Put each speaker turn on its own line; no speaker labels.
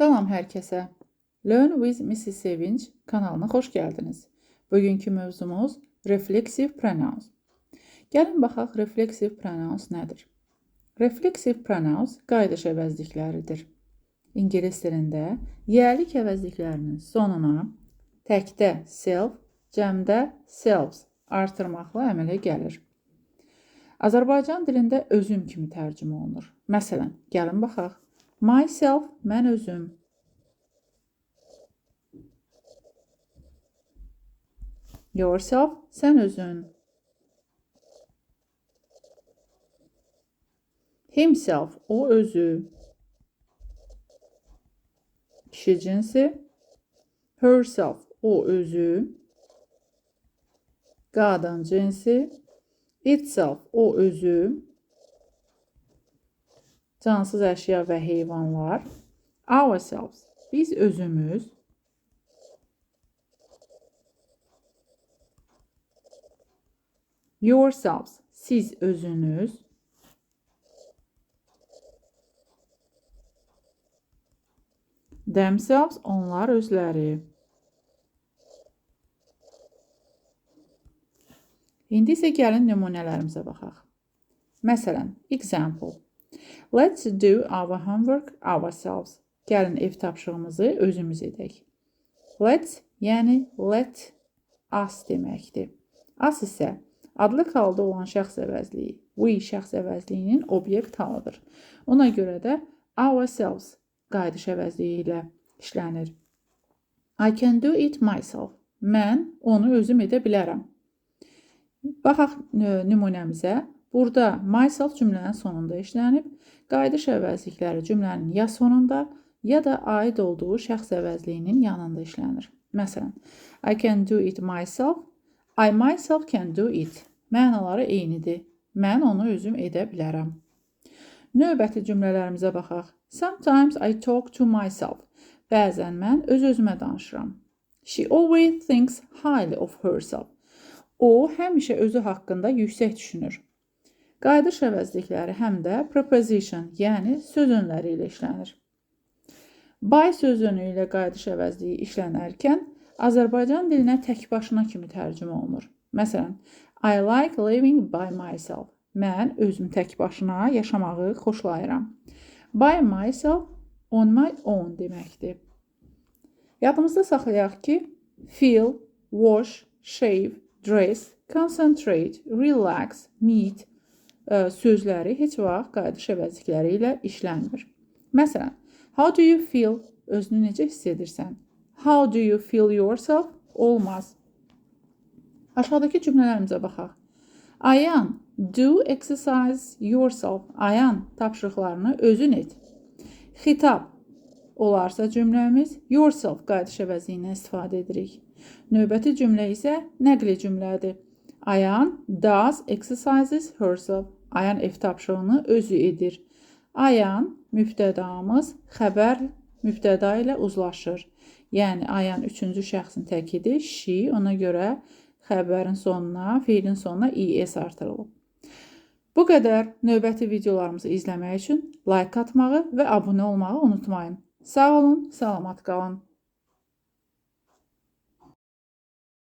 Salam hər kəsə. Learn with Mrs. Sevinç kanalına xoş gəldiniz. Bugünkü mövzumuz refleksiv pronouns. Gəlin baxaq refleksiv pronouns nədir? Refleksiv pronouns qayıdış əvəzlikləridir. İngilis dilində yerlik əvəzliklərinin sonuna təkdə self, cəmdə selves artırmaqla əmələ gəlir. Azərbaycan dilində özüm kimi tərcümə olunur. Məsələn, gəlin baxaq. Myself, mən özüm. Yourself, sən özün. Himself, o özü. Kişi cinsi. Herself, o özü. Qadın cinsi. Itself, o özü. Cansız əşya və heyvanlar. Ourselves, biz özümüz. Yourselves, siz özünüz. Themselves, onlar özləri. İndi isə gəlin nümunələrimizə baxaq. Məsələn, example. Let's do our homework ourselves. Gəlin ev tapşırığımızı özümüz edək. Let's, yəni let us deməkdir. Us isə adlı halda olan şəxs əvəzliyi, we şəxs əvəzliyinin obyekt halıdır. Ona görə də ourselves qayıdış əvəzliyi ilə işlənir. I can do it myself. Mən onu özüm edə bilərəm. Baxaq nümunəmizə. Burada myself cümlənin sonunda işlənib, qayıdış əvəzlikləri cümlənin ya sonunda, ya da aid olduğu şəxs əvəzliyinin yanında işlənir. Məsələn, I can do it myself, I myself can do it. Mənaları eynidir. Mən onu özüm edə bilərəm. Növbəti cümlələrimizə baxaq. Sometimes I talk to myself. Bəzən mən öz-özümə danışıram. She always thinks highly of herself. O, həmişə özü haqqında yüksək düşünür. Qayıdış əvəzlikləri həm də preposition, yəni söz önləri ilə işlənir. By söz önü ilə qayıdış əvəzliyi işlənərkən Azərbaycan dilinə tək başına kimi tərcümə olunur. Məsələn, I like living by myself. Mən özüm tək başına yaşamağı xoşlayıram. By myself, on my own deməkdir. Yadımızda saxlayaq ki, feel, wash, shave, dress, concentrate, relax, meet sözləri heç vaxt qayıdış əvəzlikləri ilə işlənmir. Məsələn, how do you feel? Özünü necə hiss edirsən? How do you feel yourself? Olmaz. Aşağıdakı cümlələrimizə baxaq. Ayan, do exercise yourself. Ayan, tapşırıqlarını özün et. Xitab olarsa cümləmiz yourself qayıdış əvəzliyindən istifadə edirik. Növbəti cümlə isə nəqli cümlədir. Ayan does exercises herself. Ayan ev tapşırığını özü edir. Ayan mübtədamız xəbər mübtəda ilə uzlaşır. Yəni ayan üçüncü şəxsin təkidir. She, ona görə xəbərin sonuna, fiilin sonuna es artırılıb. Bu qədər. Növbəti videolarımızı izləmək üçün like atmağı və abunə olmağı unutmayın. Sağ olun, salamat qalın.